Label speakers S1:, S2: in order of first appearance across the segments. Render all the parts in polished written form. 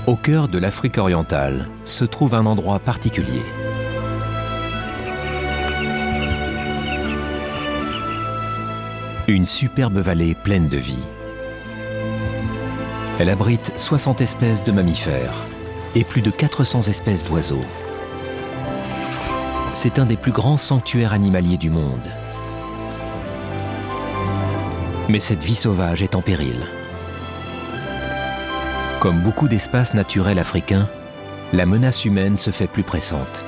S1: Au cœur de l'Afrique orientale se trouve un endroit particulier. Une superbe vallée pleine de vie. Elle abrite 60 espèces de mammifères et plus de 400 espèces d'oiseaux. C'est un des plus grands sanctuaires animaliers du monde. Mais cette vie sauvage est en péril. Comme beaucoup d'espaces naturels africains, la menace humaine se fait plus pressante.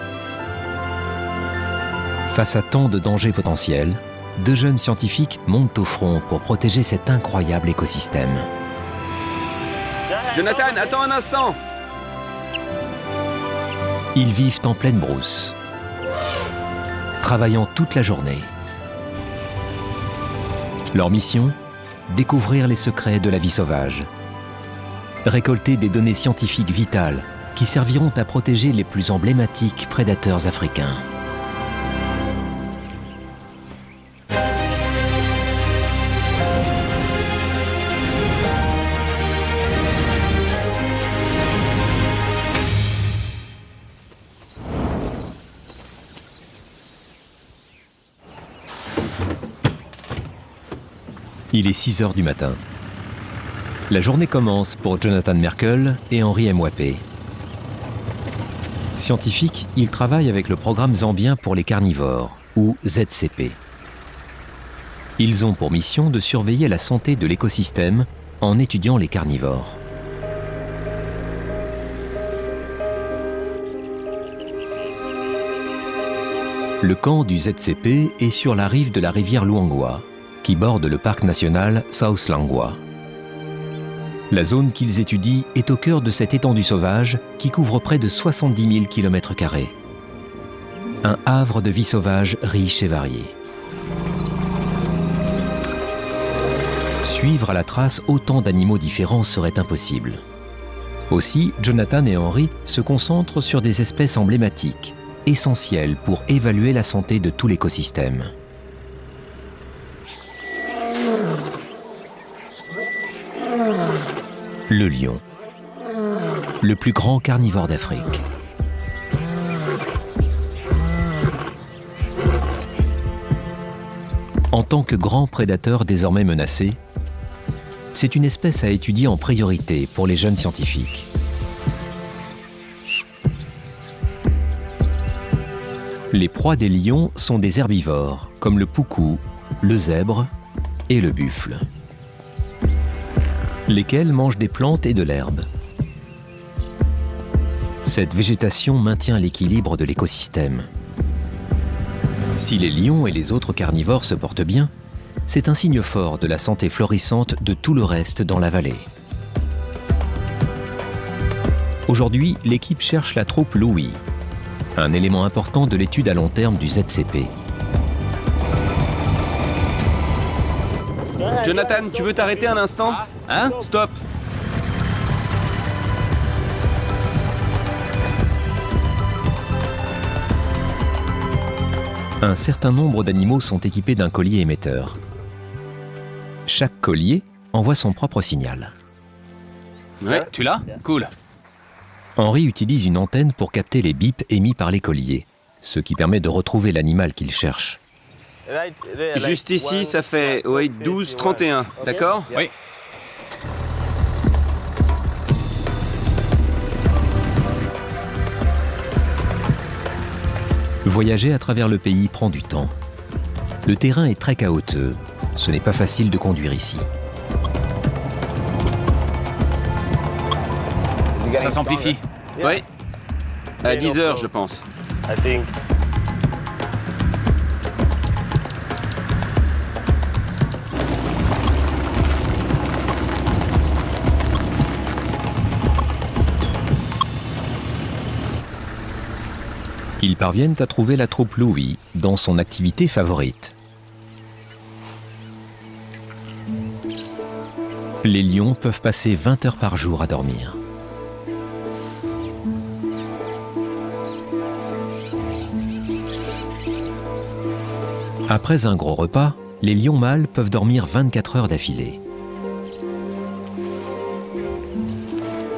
S1: Face à tant de dangers potentiels, deux jeunes scientifiques montent au front pour protéger cet incroyable écosystème.
S2: Jonathan, attends un instant!
S1: Ils vivent en pleine brousse, travaillant toute la journée. Leur mission ? Découvrir les secrets de la vie sauvage. Récolter des données scientifiques vitales qui serviront à protéger les plus emblématiques prédateurs africains. Il est 6 heures du matin. La journée commence pour Jonathan Merkel et Henri Mwapé. Scientifiques, ils travaillent avec le programme zambien pour les carnivores, ou ZCP. Ils ont pour mission de surveiller la santé de l'écosystème en étudiant les carnivores. Le camp du ZCP est sur la rive de la rivière Luangwa, qui borde le parc national South Luangwa. La zone qu'ils étudient est au cœur de cette étendue sauvage qui couvre près de 70 000 km². Un havre de vie sauvage riche et variée. Suivre à la trace autant d'animaux différents serait impossible. Aussi, Jonathan et Henri se concentrent sur des espèces emblématiques, essentielles pour évaluer la santé de tout l'écosystème. Le lion, le plus grand carnivore d'Afrique. En tant que grand prédateur désormais menacé, c'est une espèce à étudier en priorité pour les jeunes scientifiques. Les proies des lions sont des herbivores, comme le poucou, le zèbre et le buffle, lesquels mangent des plantes et de l'herbe. Cette végétation maintient l'équilibre de l'écosystème. Si les lions et les autres carnivores se portent bien, c'est un signe fort de la santé florissante de tout le reste dans la vallée. Aujourd'hui, l'équipe cherche la troupe Louis, un élément important de l'étude à long terme du ZCP.
S2: Jonathan, tu veux t'arrêter un instant? Hein? Stop!
S1: Un certain nombre d'animaux sont équipés d'un collier émetteur. Chaque collier envoie son propre signal.
S2: Ouais, tu l'as? Cool.
S1: Henri utilise une antenne pour capter les bips émis par les colliers, ce qui permet de retrouver l'animal qu'il cherche.
S2: Juste ici, ça fait 12, 31, d'accord?
S3: Oui.
S1: Voyager à travers le pays prend du temps. Le terrain est très chaotique. Ce n'est pas facile de conduire ici.
S3: Ça s'amplifie.
S2: Oui. À 10 heures, je pense.
S1: Ils parviennent à trouver la troupe Louis dans son activité favorite. Les lions peuvent passer 20 heures par jour à dormir. Après un gros repas, les lions mâles peuvent dormir 24 heures d'affilée.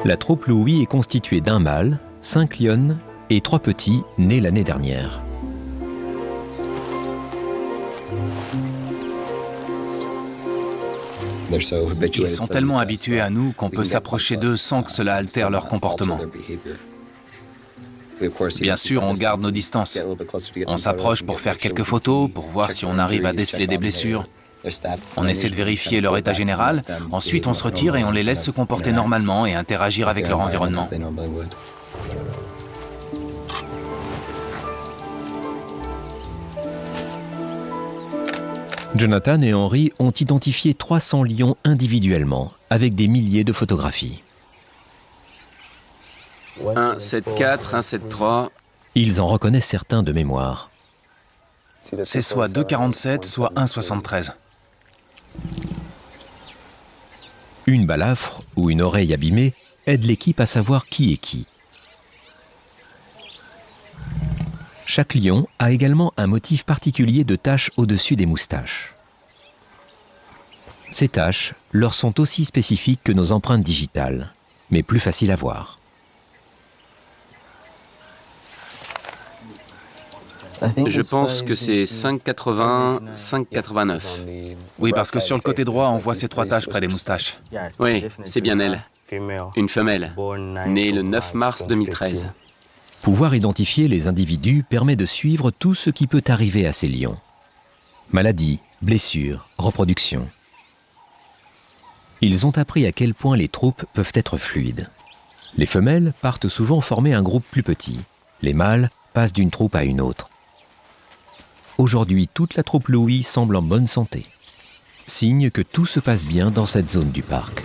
S1: La troupe Louis est constituée d'un mâle, 5 lionnes et 3 petits nés l'année dernière.
S3: Ils sont tellement habitués à nous qu'on peut s'approcher d'eux sans que cela altère leur comportement. Bien sûr, on garde nos distances. On s'approche pour faire quelques photos, pour voir si on arrive à déceler des blessures. On essaie de vérifier leur état général, ensuite on se retire et on les laisse se comporter normalement et interagir avec leur environnement.
S1: Jonathan et Henry ont identifié 300 lions individuellement, avec des milliers de photographies.
S2: 1,74, 1,73.
S1: Ils en reconnaissent certains de mémoire.
S3: C'est soit 2,47, soit 1,73.
S1: Une balafre ou une oreille abîmée aide l'équipe à savoir qui est qui. Chaque lion a également un motif particulier de taches au-dessus des moustaches. Ces taches leur sont aussi spécifiques que nos empreintes digitales, mais plus faciles à voir.
S2: Je pense que c'est 5,80, 5,89.
S3: Oui, parce que sur le côté droit, on voit ces 3 taches près des moustaches.
S2: Oui, c'est bien elle. Une femelle, née le 9 mars 2013.
S1: Pouvoir identifier les individus permet de suivre tout ce qui peut arriver à ces lions. Maladies, blessures, reproduction. Ils ont appris à quel point les troupes peuvent être fluides. Les femelles partent souvent former un groupe plus petit. Les mâles passent d'une troupe à une autre. Aujourd'hui, toute la troupe Louis semble en bonne santé. Signe que tout se passe bien dans cette zone du parc.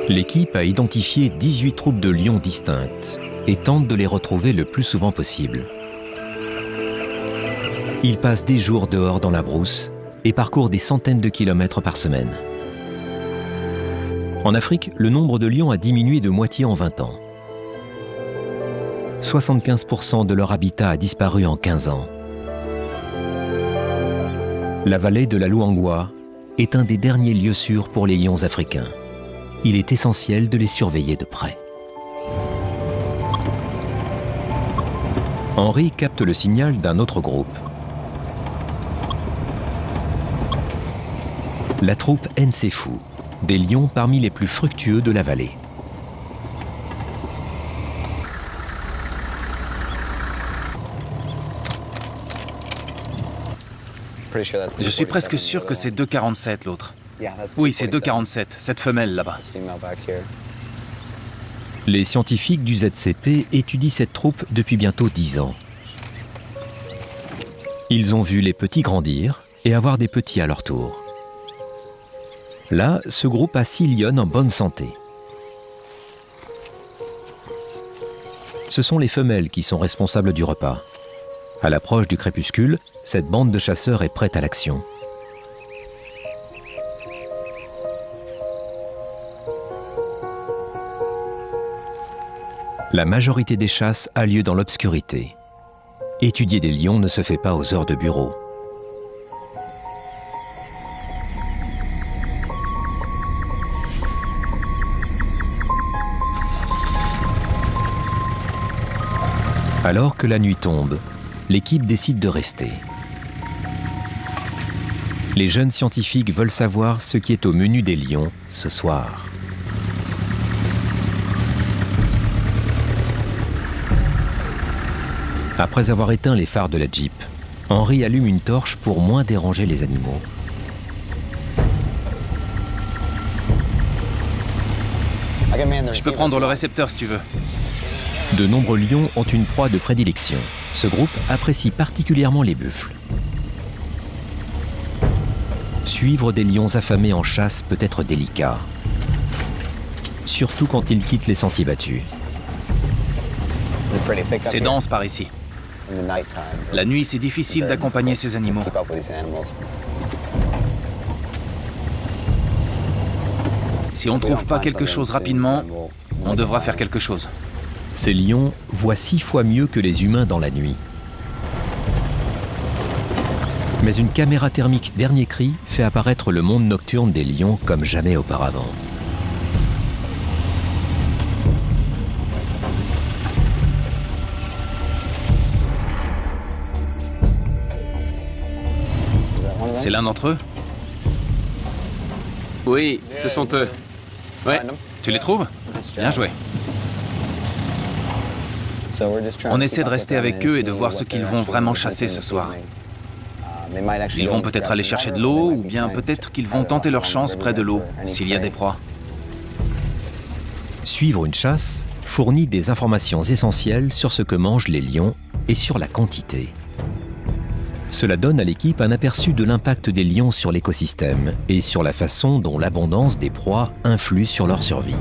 S1: L'équipe a identifié 18 troupes de lions distinctes et tente de les retrouver le plus souvent possible. Ils passent des jours dehors dans la brousse et parcourent des centaines de kilomètres par semaine. En Afrique, le nombre de lions a diminué de moitié en 20 ans. 75% de leur habitat a disparu en 15 ans. La vallée de la Luangwa est un des derniers lieux sûrs pour les lions africains. Il est essentiel de les surveiller de près. Henry capte le signal d'un autre groupe. La troupe Nsefu, des lions parmi les plus fructueux de la vallée.
S3: Je suis presque sûr que c'est 2,47 l'autre. Oui, c'est 2,47, cette femelle là-bas.
S1: Les scientifiques du ZCP étudient cette troupe depuis bientôt 10 ans. Ils ont vu les petits grandir et avoir des petits à leur tour. Là, ce groupe a 6 lionnes en bonne santé. Ce sont les femelles qui sont responsables du repas. À l'approche du crépuscule, cette bande de chasseurs est prête à l'action. La majorité des chasses a lieu dans l'obscurité. Étudier des lions ne se fait pas aux heures de bureau. Alors que la nuit tombe, l'équipe décide de rester. Les jeunes scientifiques veulent savoir ce qui est au menu des lions ce soir. Après avoir éteint les phares de la Jeep, Henry allume une torche pour moins déranger les animaux.
S3: Je peux prendre le récepteur si tu veux.
S1: De nombreux lions ont une proie de prédilection. Ce groupe apprécie particulièrement les buffles. Suivre des lions affamés en chasse peut être délicat, surtout quand ils quittent les sentiers battus.
S3: C'est dense par ici. La nuit, c'est difficile d'accompagner ces animaux. Si on ne trouve pas quelque chose rapidement, on devra faire quelque chose.
S1: Ces lions voient 6 fois mieux que les humains dans la nuit. Mais une caméra thermique dernier cri fait apparaître le monde nocturne des lions comme jamais auparavant.
S3: C'est l'un d'entre eux?
S2: Oui, ce sont eux.
S3: Ouais. Tu les trouves? Bien joué. On essaie de rester avec eux et de voir ce qu'ils vont vraiment chasser ce soir. Ils vont peut-être aller chercher de l'eau, ou bien peut-être qu'ils vont tenter leur chance près de l'eau, s'il y a des proies.
S1: Suivre une chasse fournit des informations essentielles sur ce que mangent les lions et sur la quantité. Cela donne à l'équipe un aperçu de l'impact des lions sur l'écosystème et sur la façon dont l'abondance des proies influe sur leur survie.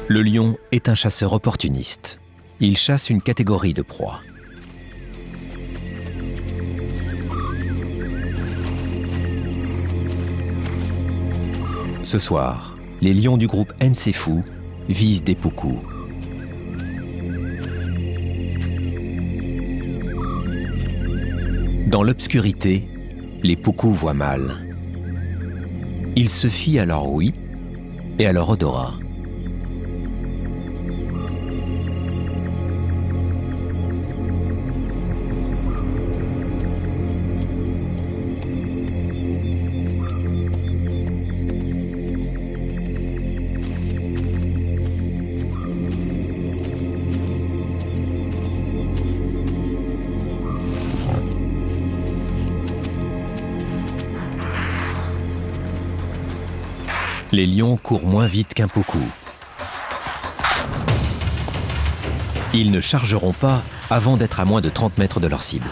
S1: Le lion est un chasseur opportuniste. Il chasse une catégorie de proies. Ce soir, les lions du groupe Nsefou visent des poucous. Dans l'obscurité, les poucous voient mal. Ils se fient à leur ouïe et à leur odorat. Les lions courent moins vite qu'un poucou. Ils ne chargeront pas avant d'être à moins de 30 mètres de leur cible.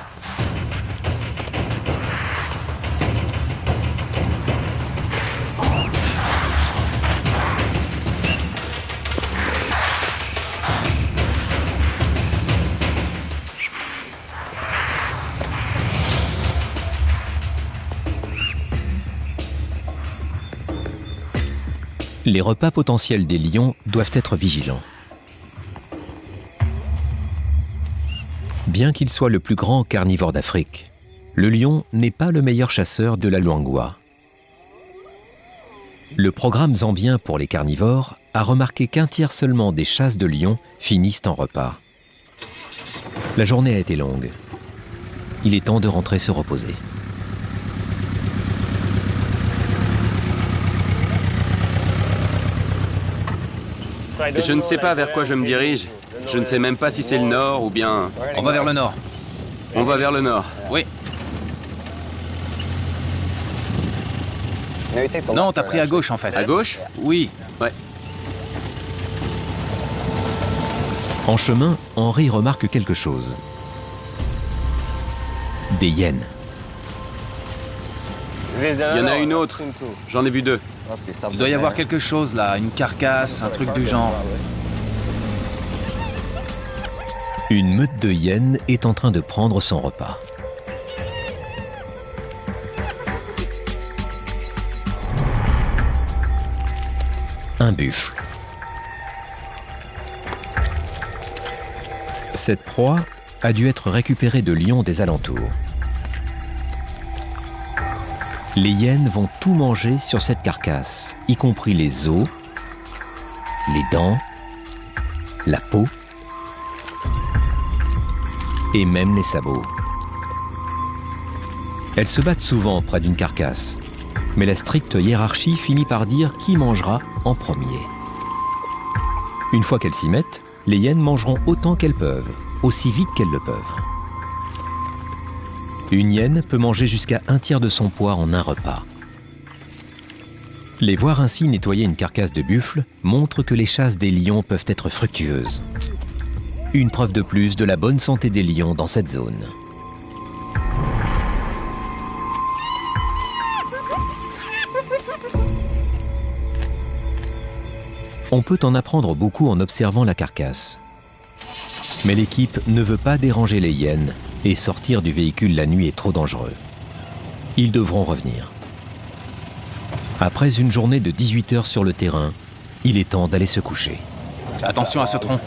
S1: Les repas potentiels des lions doivent être vigilants. Bien qu'il soit le plus grand carnivore d'Afrique, le lion n'est pas le meilleur chasseur de la Luangwa. Le programme zambien pour les carnivores a remarqué qu'un tiers seulement des chasses de lions finissent en repas. La journée a été longue. Il est temps de rentrer se reposer.
S2: Je ne sais pas vers quoi je me dirige. Je ne sais même pas si c'est le nord ou bien...
S3: On va vers le nord.
S2: On va vers le nord.
S3: Oui. Non, t'as pris à gauche en fait.
S2: À gauche?
S3: Oui.
S2: Ouais.
S1: En chemin, Henri remarque quelque chose. Des hyènes.
S2: Il y en a une autre. J'en ai vu deux.
S3: Il doit y avoir quelque chose là, une carcasse, un truc du genre.
S1: Une meute de hyènes est en train de prendre son repas. Un buffle. Cette proie a dû être récupérée de lions des alentours. Les hyènes vont tout manger sur cette carcasse, y compris les os, les dents, la peau et même les sabots. Elles se battent souvent près d'une carcasse, mais la stricte hiérarchie finit par dire qui mangera en premier. Une fois qu'elles s'y mettent, les hyènes mangeront autant qu'elles peuvent, aussi vite qu'elles le peuvent. Une hyène peut manger jusqu'à un tiers de son poids en un repas. Les voir ainsi nettoyer une carcasse de buffle montre que les chasses des lions peuvent être fructueuses. Une preuve de plus de la bonne santé des lions dans cette zone. On peut en apprendre beaucoup en observant la carcasse. Mais l'équipe ne veut pas déranger les hyènes et sortir du véhicule la nuit est trop dangereux. Ils devront revenir. Après une journée de 18 heures sur le terrain, il est temps d'aller se coucher.
S3: Attention à ce tronc.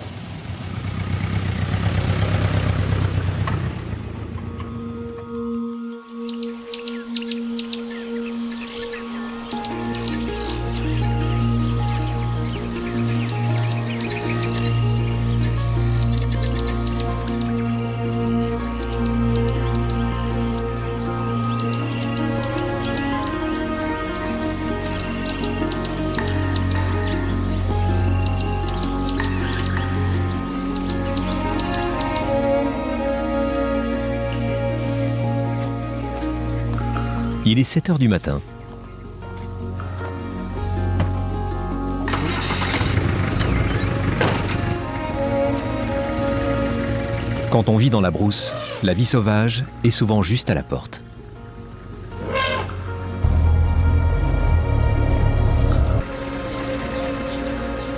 S1: Il est 7 heures du matin. Quand on vit dans la brousse, la vie sauvage est souvent juste à la porte.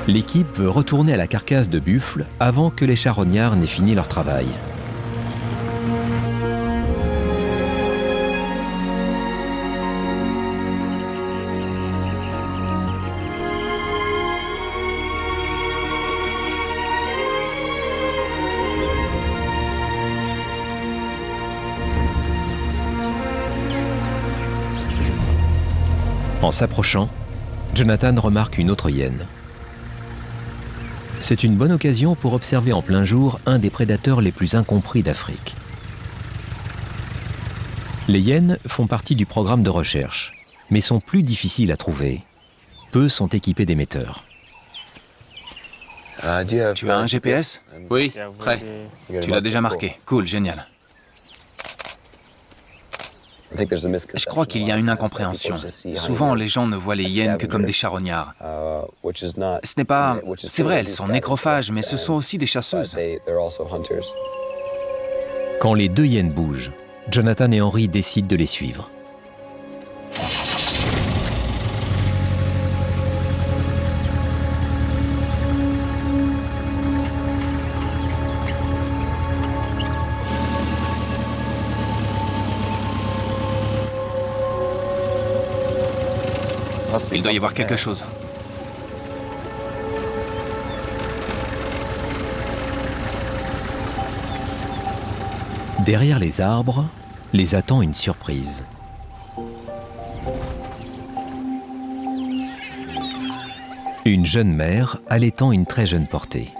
S1: L'équipe veut retourner à la carcasse de buffle avant que les charognards n'aient fini leur travail. En s'approchant, Jonathan remarque une autre hyène. C'est une bonne occasion pour observer en plein jour un des prédateurs les plus incompris d'Afrique. Les hyènes font partie du programme de recherche, mais sont plus difficiles à trouver. Peu sont équipés d'émetteurs.
S3: Tu as un GPS?
S2: Oui, prêt.
S3: Tu l'as déjà marqué. Cool, génial. Je crois qu'il y a une incompréhension. Souvent, les gens ne voient les hyènes que comme des charognards. Ce n'est pas... C'est vrai, elles sont nécrophages, mais ce sont aussi des chasseuses.
S1: Quand les deux hyènes bougent, Jonathan et Henry décident de les suivre.
S3: Il doit y avoir quelque chose.
S1: Derrière les arbres, les attend une surprise. Une jeune mère allaitant une très jeune portée.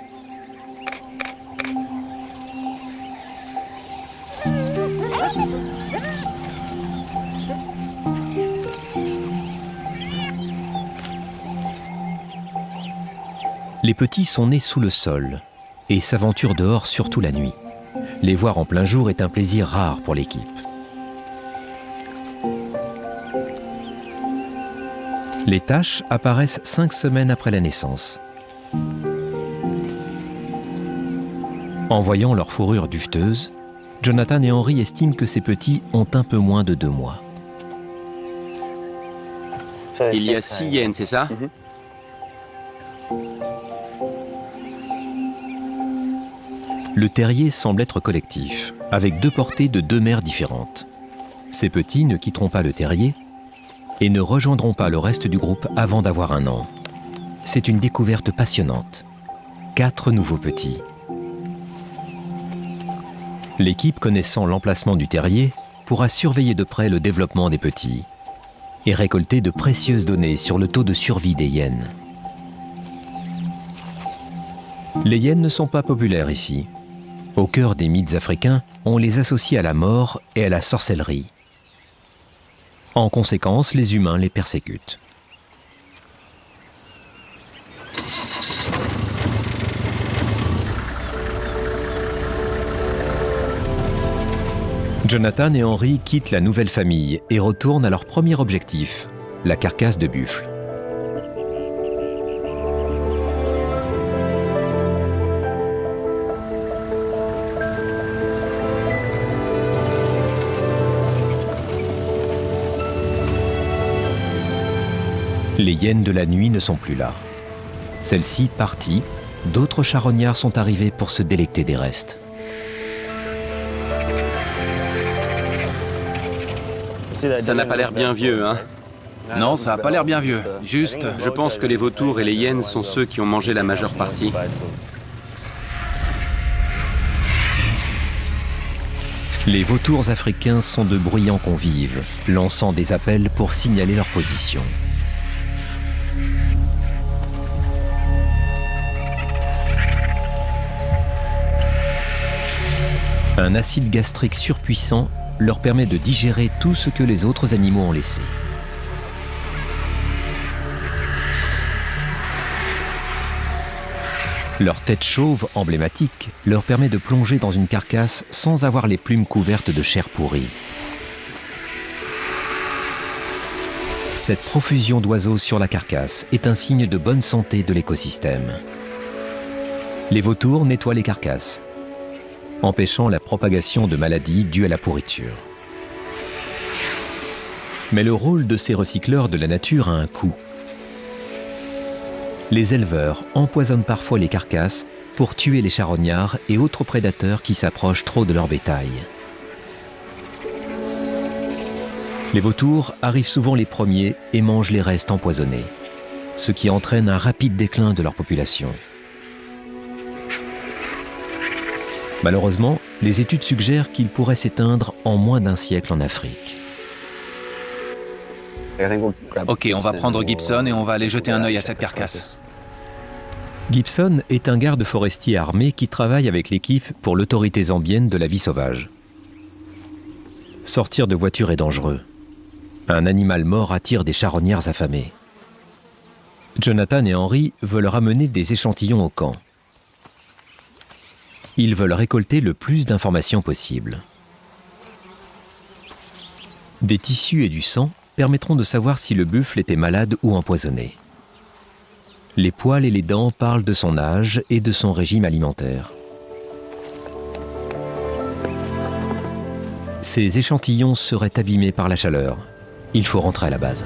S1: Les petits sont nés sous le sol et s'aventurent dehors surtout la nuit. Les voir en plein jour est un plaisir rare pour l'équipe. Les taches apparaissent 5 semaines après la naissance. En voyant leur fourrure duveteuse, Jonathan et Henry estiment que ces petits ont un peu moins de 2 mois.
S2: Il y a 6 hyènes, c'est ça?
S1: Le terrier semble être collectif, avec 2 portées de 2 mères différentes. Ces petits ne quitteront pas le terrier et ne rejoindront pas le reste du groupe avant d'avoir 1 an. C'est une découverte passionnante. 4 nouveaux petits. L'équipe connaissant l'emplacement du terrier pourra surveiller de près le développement des petits et récolter de précieuses données sur le taux de survie des hyènes. Les hyènes ne sont pas populaires ici. Au cœur des mythes africains, on les associe à la mort et à la sorcellerie. En conséquence, les humains les persécutent. Jonathan et Henry quittent la nouvelle famille et retournent à leur premier objectif, la carcasse de buffle. Les hyènes de la nuit ne sont plus là. Celles-ci parties, d'autres charognards sont arrivés pour se délecter des restes.
S2: Ça n'a pas l'air bien vieux, hein?
S3: Non, ça n'a pas l'air bien vieux. Juste...
S2: Je pense que les vautours et les hyènes sont ceux qui ont mangé la majeure partie.
S1: Les vautours africains sont de bruyants convives, lançant des appels pour signaler leur position. Un acide gastrique surpuissant leur permet de digérer tout ce que les autres animaux ont laissé. Leur tête chauve emblématique leur permet de plonger dans une carcasse sans avoir les plumes couvertes de chair pourrie. Cette profusion d'oiseaux sur la carcasse est un signe de bonne santé de l'écosystème. Les vautours nettoient les carcasses, empêchant la propagation de maladies dues à la pourriture. Mais le rôle de ces recycleurs de la nature a un coût. Les éleveurs empoisonnent parfois les carcasses pour tuer les charognards et autres prédateurs qui s'approchent trop de leur bétail. Les vautours arrivent souvent les premiers et mangent les restes empoisonnés, ce qui entraîne un rapide déclin de leur population. Malheureusement, les études suggèrent qu'ils pourraient s'éteindre en moins d'un siècle en Afrique.
S3: Ok, on va prendre Gibson et on va aller jeter un œil à cette carcasse.
S1: Gibson est un garde forestier armé qui travaille avec l'équipe pour l'autorité zambienne de la vie sauvage. Sortir de voiture est dangereux. Un animal mort attire des charognards affamés. Jonathan et Henry veulent ramener des échantillons au camp. Ils veulent récolter le plus d'informations possible. Des tissus et du sang permettront de savoir si le buffle était malade ou empoisonné. Les poils et les dents parlent de son âge et de son régime alimentaire. Ces échantillons seraient abîmés par la chaleur. Il faut rentrer à la base.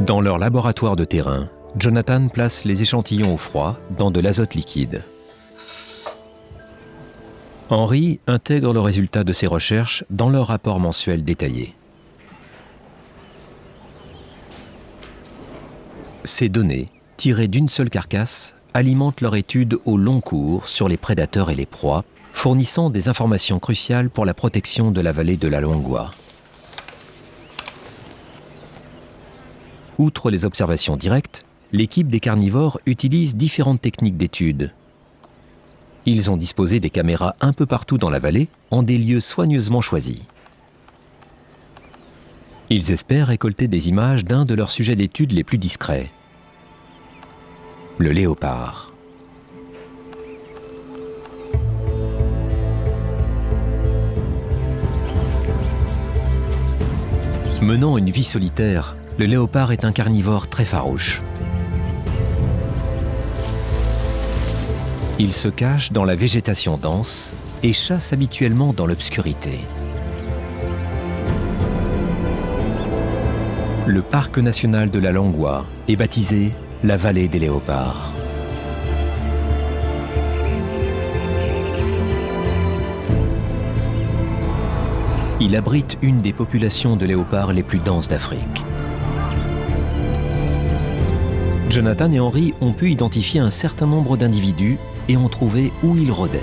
S1: Dans leur laboratoire de terrain, Jonathan place les échantillons au froid dans de l'azote liquide. Henry intègre le résultat de ses recherches dans leur rapport mensuel détaillé. Ces données, tirées d'une seule carcasse, alimentent leur étude au long cours sur les prédateurs et les proies, fournissant des informations cruciales pour la protection de la vallée de la Luangwa. Outre les observations directes, l'équipe des carnivores utilise différentes techniques d'étude. Ils ont disposé des caméras un peu partout dans la vallée, en des lieux soigneusement choisis. Ils espèrent récolter des images d'un de leurs sujets d'étude les plus discrets, le léopard. Menant une vie solitaire, le léopard est un carnivore très farouche. Il se cache dans la végétation dense et chasse habituellement dans l'obscurité. Le parc national de la Luangwa est baptisé la vallée des léopards. Il abrite une des populations de léopards les plus denses d'Afrique. Jonathan et Henry ont pu identifier un certain nombre d'individus et ont trouvé où ils rôdaient.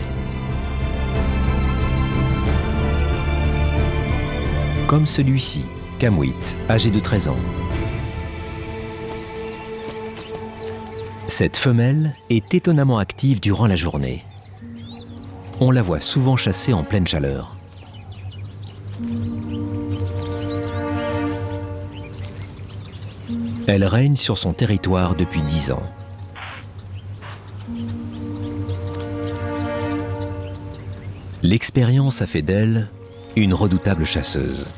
S1: Comme celui-ci, Kamwit, âgé de 13 ans. Cette femelle est étonnamment active durant la journée. On la voit souvent chasser en pleine chaleur. Elle règne sur son territoire depuis 10 ans. L'expérience a fait d'elle une redoutable chasseuse.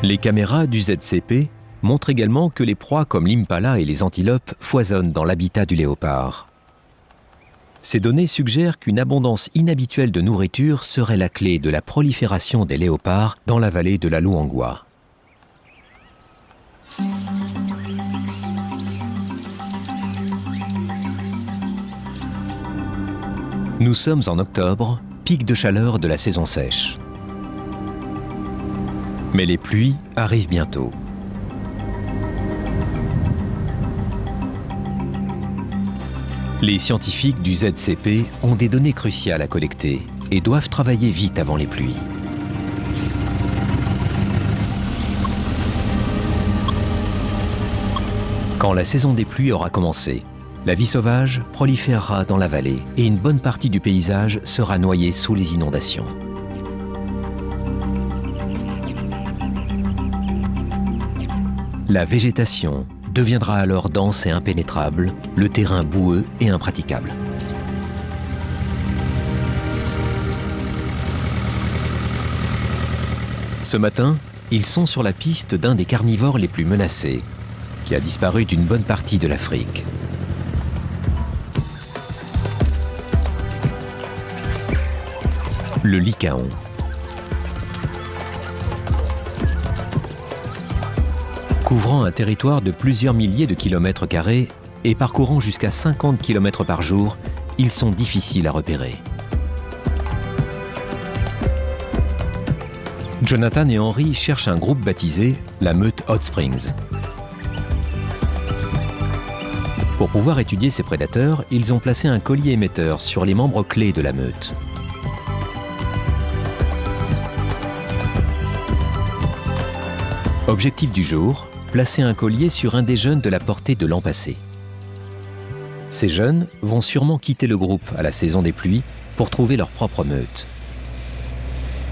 S1: Les caméras du ZCP montrent également que les proies comme l'impala et les antilopes foisonnent dans l'habitat du léopard. Ces données suggèrent qu'une abondance inhabituelle de nourriture serait la clé de la prolifération des léopards dans la vallée de la Luangwa. Nous sommes en octobre, pic de chaleur de la saison sèche. Mais les pluies arrivent bientôt. Les scientifiques du ZCP ont des données cruciales à collecter et doivent travailler vite avant les pluies. Quand la saison des pluies aura commencé, la vie sauvage proliférera dans la vallée et une bonne partie du paysage sera noyée sous les inondations. La végétation deviendra alors dense et impénétrable, le terrain boueux et impraticable. Ce matin, ils sont sur la piste d'un des carnivores les plus menacés, qui a disparu d'une bonne partie de l'Afrique. Le lycaon. Couvrant un territoire de plusieurs milliers de kilomètres carrés et parcourant jusqu'à 50 km par jour, ils sont difficiles à repérer. Jonathan et Henry cherchent un groupe baptisé la meute Hot Springs. Pour pouvoir étudier ces prédateurs, ils ont placé un collier émetteur sur les membres clés de la meute. Objectif du jour, placer un collier sur un des jeunes de la portée de l'an passé. Ces jeunes vont sûrement quitter le groupe à la saison des pluies pour trouver leur propre meute.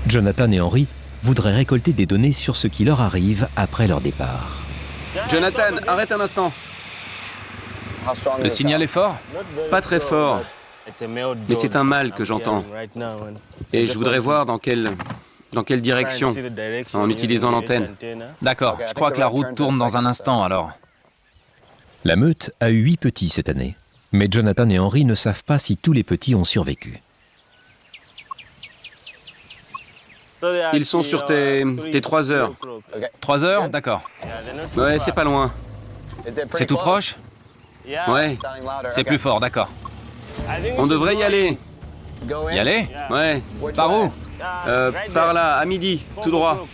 S1: Jonathan et Henry voudraient récolter des données sur ce qui leur arrive après leur départ.
S2: Jonathan, arrête un instant.
S3: Le signal est fort?
S2: Pas très fort, mais c'est un mâle que j'entends. Et je voudrais voir dans quelle direction, en utilisant l'antenne.
S3: D'accord, je crois que la route tourne dans un instant alors.
S1: La meute a eu 8 petits cette année, mais Jonathan et Henry ne savent pas si tous les petits ont survécu.
S2: Ils sont sur tes 3 heures.
S3: 3 heures? D'accord.
S2: Ouais, c'est pas loin.
S3: C'est tout proche?
S2: Ouais,
S3: C'est plus fort, d'accord.
S2: on devrait y aller.
S3: Y aller?
S2: Ouais,
S3: Par où?
S2: par là, à midi, tout droit.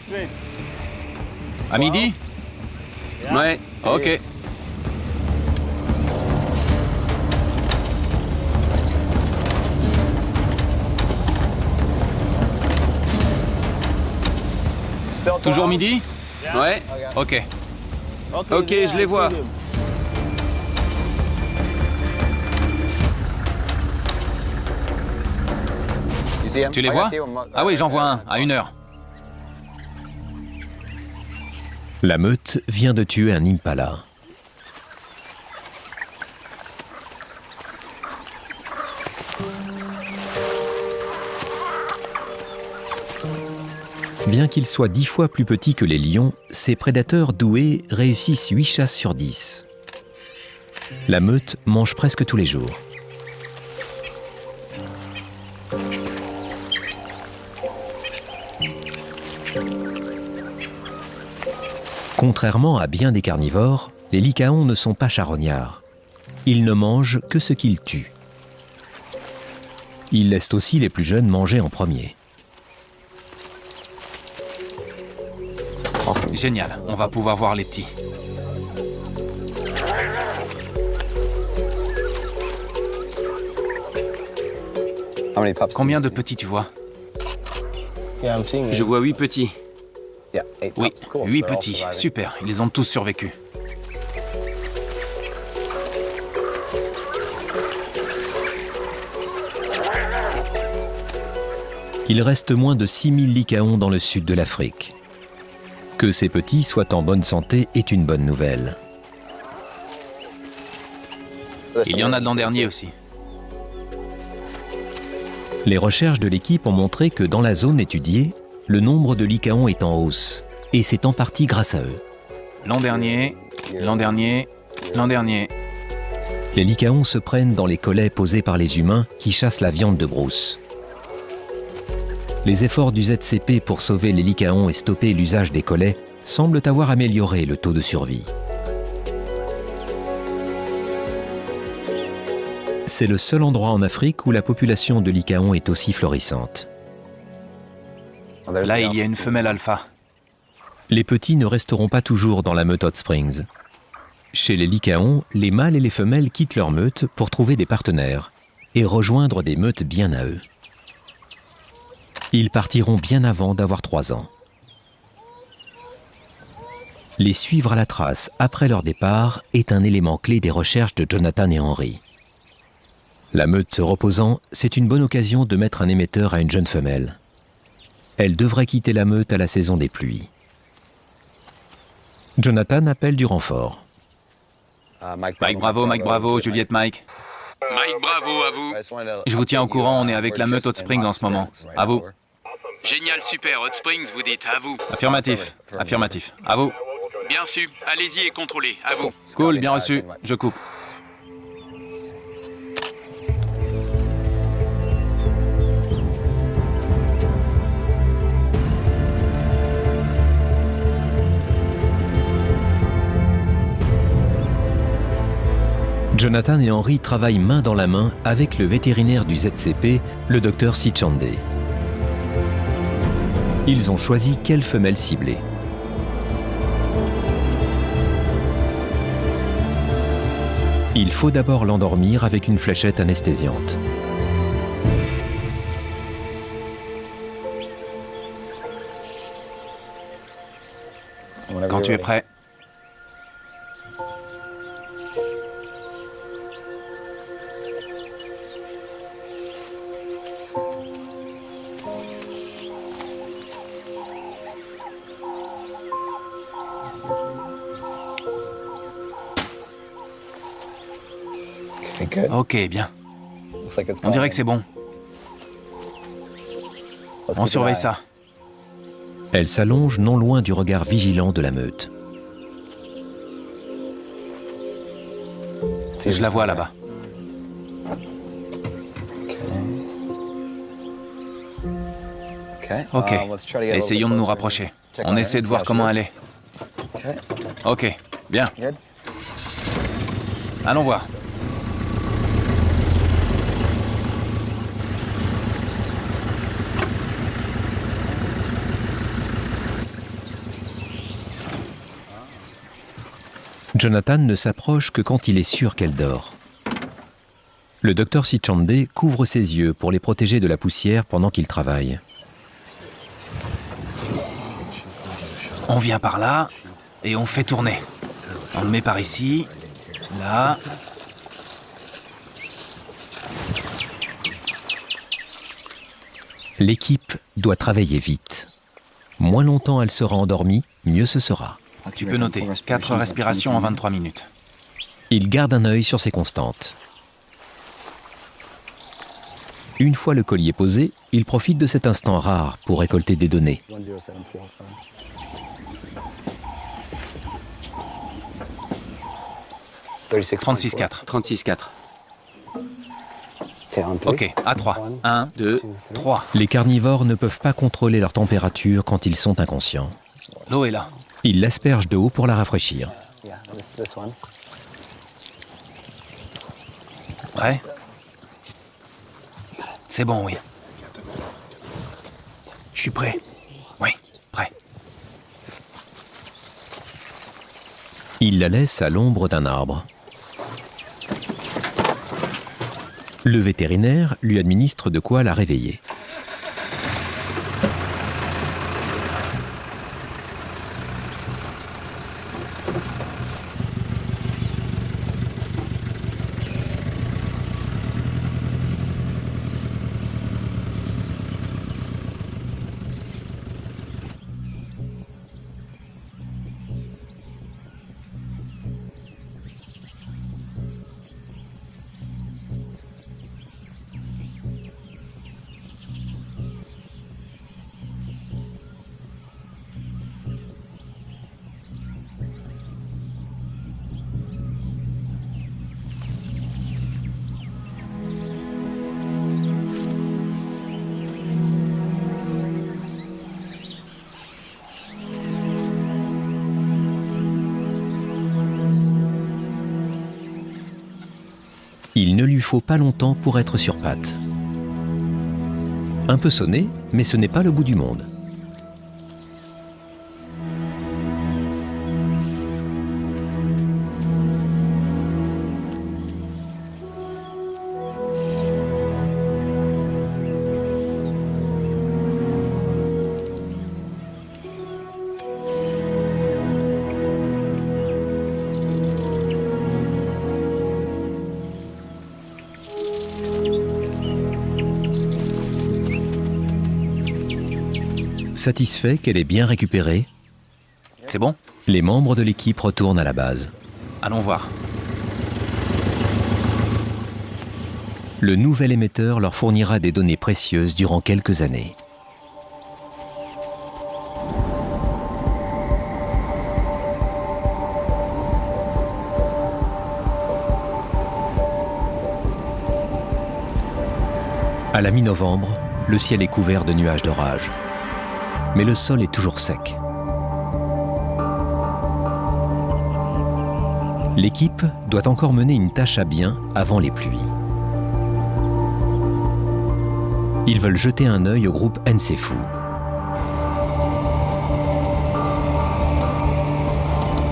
S3: À midi?
S2: Ouais,
S3: Ok. Toujours midi?
S2: ouais,
S3: Ok.
S2: ok, je les vois.
S3: Tu les vois? Ah oui, j'en vois un, à 1 heure.
S1: La meute vient de tuer un impala. Bien qu'ils soient 10 fois plus petits que les lions, ces prédateurs doués réussissent 8 chasses sur 10. La meute mange presque tous les jours. Contrairement à bien des carnivores, les lycaons ne sont pas charognards. Ils ne mangent que ce qu'ils tuent. Ils laissent aussi les plus jeunes manger en premier.
S3: Génial, on va pouvoir voir les petits. Combien de petits tu vois?
S2: Je vois 8 petits.
S3: Oui, 8 petits, super, ils ont tous survécu.
S1: Il reste moins de 6000 lycaons dans le sud de l'Afrique. Que ces petits soient en bonne santé est une bonne nouvelle.
S3: Il y en a de l'an dernier aussi.
S1: Les recherches de l'équipe ont montré que dans la zone étudiée, le nombre de lycaons est en hausse, et c'est en partie grâce à eux.
S3: L'an dernier, l'an dernier, l'an dernier.
S1: Les lycaons se prennent dans les collets posés par les humains qui chassent la viande de brousse. Les efforts du ZCP pour sauver les lycaons et stopper l'usage des collets semblent avoir amélioré le taux de survie. C'est le seul endroit en Afrique où la population de lycaons est aussi florissante.
S3: Là, il y a une femelle alpha.
S1: Les petits ne resteront pas toujours dans la meute Hot Springs. Chez les lycaons, les mâles et les femelles quittent leur meute pour trouver des partenaires et rejoindre des meutes bien à eux. Ils partiront bien avant d'avoir 3 ans. Les suivre à la trace après leur départ est un élément clé des recherches de Jonathan et Henry. La meute se reposant, c'est une bonne occasion de mettre un émetteur à une jeune femelle. Elle devrait quitter la meute à la saison des pluies. Jonathan appelle du renfort.
S3: Mike Bravo, Juliette Mike.
S4: Mike Bravo, à vous.
S3: Je vous tiens au courant, on est avec la meute Hot Springs en ce moment. À vous.
S4: Génial, super, Hot Springs, vous dites, à vous.
S3: Affirmatif. À vous.
S4: Bien su, allez-y et contrôlez, à vous.
S3: Cool, bien reçu. Je coupe.
S1: Jonathan et Henry travaillent main dans la main avec le vétérinaire du ZCP, le docteur Sichande. Ils ont choisi quelle femelle cibler. Il faut d'abord l'endormir avec une fléchette anesthésiante.
S3: Quand tu es prêt. Ok, bien. On dirait que c'est bon. On surveille ça.
S1: Elle s'allonge non loin du regard vigilant de la meute.
S3: Je la vois là-bas. Ok, essayons de nous rapprocher. On essaie de voir comment elle est. Ok, bien. Allons voir.
S1: Jonathan ne s'approche que quand il est sûr qu'elle dort. Le docteur Sichande couvre ses yeux pour les protéger de la poussière pendant qu'il travaille.
S3: On vient par là et on fait tourner. On le met par ici, là.
S1: L'équipe doit travailler vite. Moins longtemps elle sera endormie, mieux ce sera.
S3: Tu peux noter, 4 respirations en 23 minutes.
S1: Il garde un œil sur ses constantes. Une fois le collier posé, il profite de cet instant rare pour récolter des données.
S3: 36,4.
S2: 36,4.
S3: Ok, à 3. 1, 2, 3.
S1: Les carnivores ne peuvent pas contrôler leur température quand ils sont inconscients.
S3: L'eau est là.
S1: Ils l'aspergent de haut pour la rafraîchir.
S3: Prêt? C'est bon, oui. Je suis prêt. Oui, prêt.
S1: Il la laisse à l'ombre d'un arbre. Le vétérinaire lui administre de quoi la réveiller. faut pas longtemps pour être sur pattes. Un peu sonné, mais ce n'est pas le bout du monde. Satisfait qu'elle ait bien récupéré,
S3: C'est bon?
S1: les membres de l'équipe retournent à la base.
S3: Allons voir.
S1: Le nouvel émetteur leur fournira des données précieuses durant quelques années. À la mi-novembre, le ciel est couvert de nuages d'orage. Mais le sol est toujours sec. L'équipe doit encore mener une tâche à bien avant les pluies. Ils veulent jeter un œil au groupe Nsefou.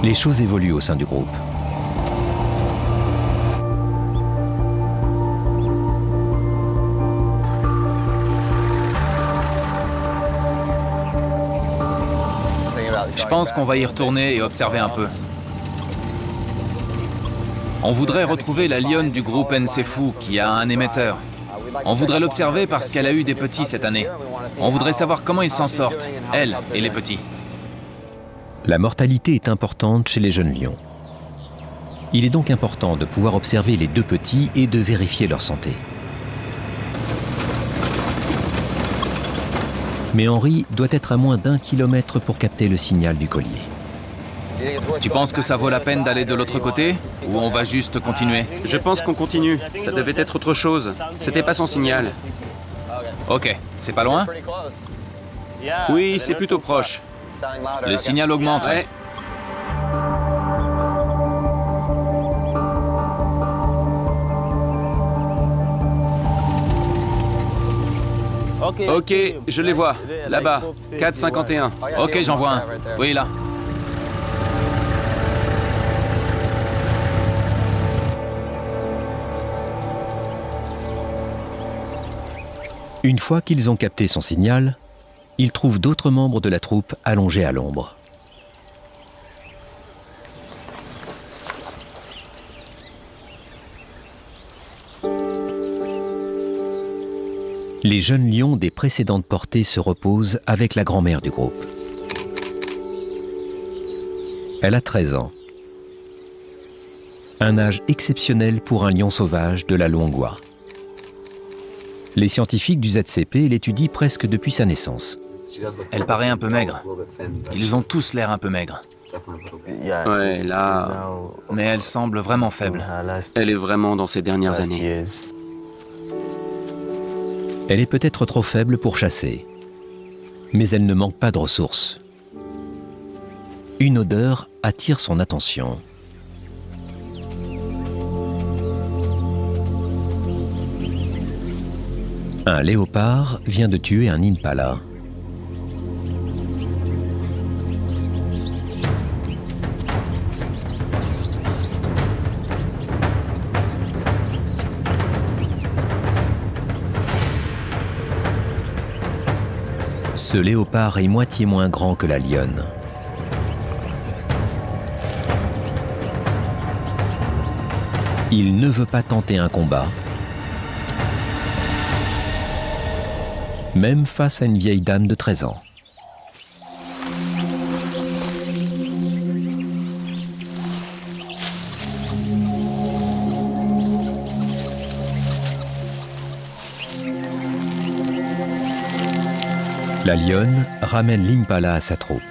S1: Les choses évoluent au sein du groupe.
S3: Je pense qu'on va y retourner et observer un peu. On voudrait retrouver la lionne du groupe Nsefou qui a un émetteur. On voudrait l'observer parce qu'elle a eu des petits cette année. On voudrait savoir comment ils s'en sortent, elle et les petits.
S1: La mortalité est importante chez les jeunes lions. Il est donc important de pouvoir observer les deux petits et de vérifier leur santé. Mais Henri doit être à moins d'1 kilomètre pour capter le signal du collier.
S3: Tu penses que ça vaut la peine d'aller de l'autre côté ou on va juste continuer?
S2: Je pense qu'on continue. Ça devait être autre chose. C'était pas son signal.
S3: Ok, c'est pas loin?
S2: Oui, c'est plutôt proche.
S3: Le signal augmente.
S2: Ouais. Ok, je les vois. Là-bas, 4,51.
S3: Ok, j'en vois un. Oui, là.
S1: Une fois qu'ils ont capté son signal, ils trouvent d'autres membres de la troupe allongés à l'ombre. Les jeunes lions des précédentes portées se reposent avec la grand-mère du groupe. Elle a 13 ans. Un âge exceptionnel pour un lion sauvage de la Luangwa. Les scientifiques du ZCP l'étudient presque depuis sa naissance.
S3: Elle paraît un peu maigre. Ils ont tous l'air un peu maigres.
S2: Ouais, là,
S3: Mais elle semble vraiment faible.
S2: elle est vraiment dans ses dernières années.
S1: Elle est peut-être trop faible pour chasser, mais elle ne manque pas de ressources. Une odeur attire son attention. Un léopard vient de tuer un impala. Ce léopard est moitié moins grand que la lionne. Il ne veut pas tenter un combat, même face à une vieille dame de 13 ans. La lionne ramène l'impala à sa troupe.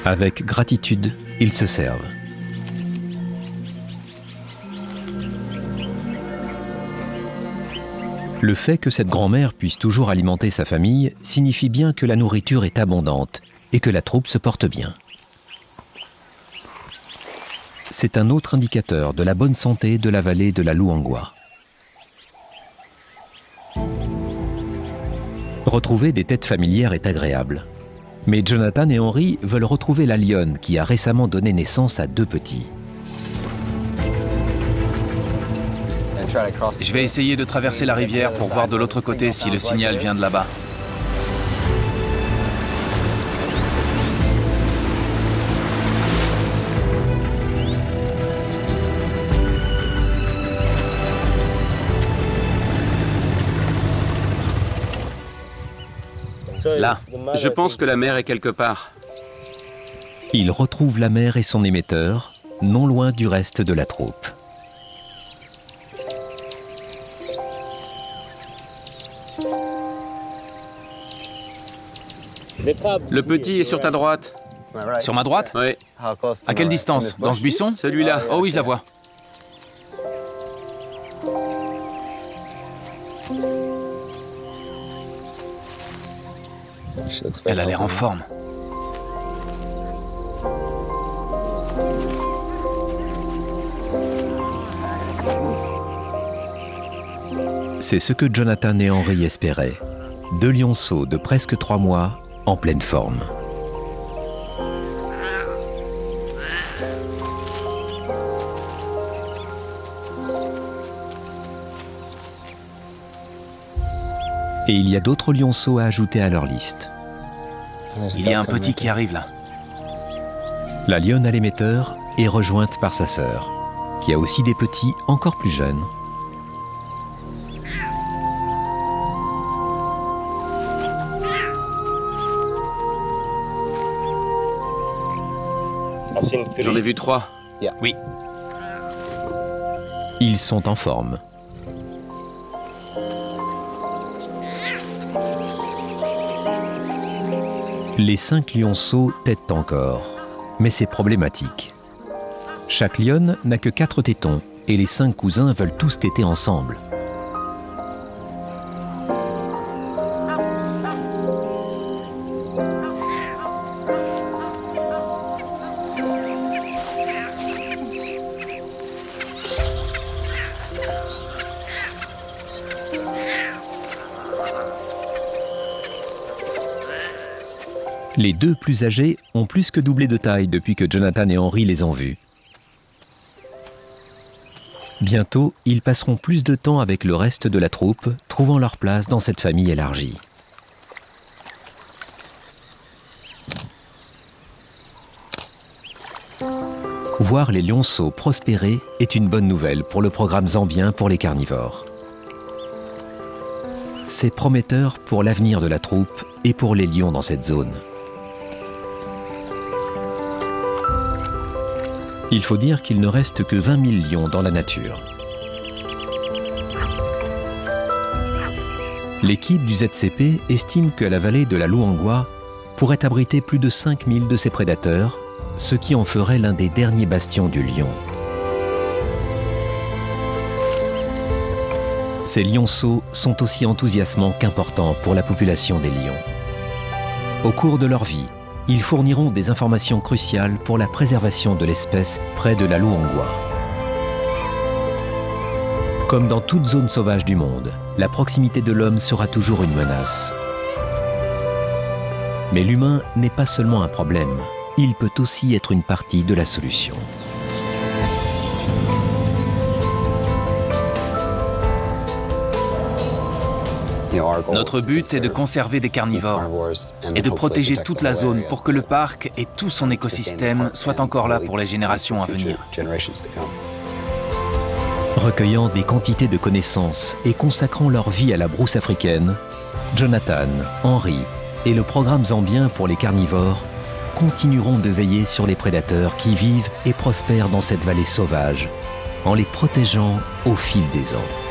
S1: Avec gratitude, ils se servent. Le fait que cette grand-mère puisse toujours alimenter sa famille signifie bien que la nourriture est abondante et que la troupe se porte bien. C'est un autre indicateur de la bonne santé de la vallée de la Luangwa. Retrouver des têtes familières est agréable. Mais Jonathan et Henry veulent retrouver la lionne qui a récemment donné naissance à 2 petits.
S3: Je vais essayer de traverser la rivière pour voir de l'autre côté si le signal vient de là-bas.
S2: Là, je pense que la mer est quelque part.
S1: Ils retrouvent la mère et son émetteur, non loin du reste de la troupe.
S2: Le petit est sur ta droite.
S3: Sur ma droite?
S2: Oui.
S3: À quelle distance? Dans ce buisson?
S2: Celui-là.
S3: Oh oui, je la vois. Elle a l'air en forme.
S1: C'est ce que Jonathan et Henry espéraient. 2 lionceaux de presque 3 mois en pleine forme. Et il y a d'autres lionceaux à ajouter à leur liste.
S3: Il y a un petit qui arrive là.
S1: La lionne à l'émetteur est rejointe par sa sœur, qui a aussi des petits encore plus jeunes.
S2: J'en ai vu 3.
S3: Oui.
S1: Ils sont en forme. Les 5 lionceaux têtent encore, mais c'est problématique. Chaque lionne n'a que 4 tétons et les 5 cousins veulent tous téter ensemble. Les 2 plus âgés ont plus que doublé de taille depuis que Jonathan et Henry les ont vus. Bientôt, ils passeront plus de temps avec le reste de la troupe, trouvant leur place dans cette famille élargie. Voir les lionceaux prospérer est une bonne nouvelle pour le programme zambien pour les carnivores. C'est prometteur pour l'avenir de la troupe et pour les lions dans cette zone. Il faut dire qu'il ne reste que 20 000 lions dans la nature. L'équipe du ZCP estime que la vallée de la Luangwa pourrait abriter plus de 5 000 de ces prédateurs, ce qui en ferait l'un des derniers bastions du lion. Ces lionceaux sont aussi enthousiasmants qu'importants pour la population des lions. Au cours de leur vie, ils fourniront des informations cruciales pour la préservation de l'espèce près de la Luangwa. Comme dans toute zone sauvage du monde, la proximité de l'homme sera toujours une menace. Mais l'humain n'est pas seulement un problème, il peut aussi être une partie de la solution.
S3: Notre but est de conserver des carnivores et de protéger toute la zone pour que le parc et tout son écosystème soient encore là pour les générations à venir.
S1: Recueillant des quantités de connaissances et consacrant leur vie à la brousse africaine, Jonathan, Henry et le programme zambien pour les carnivores continueront de veiller sur les prédateurs qui vivent et prospèrent dans cette vallée sauvage, en les protégeant au fil des ans.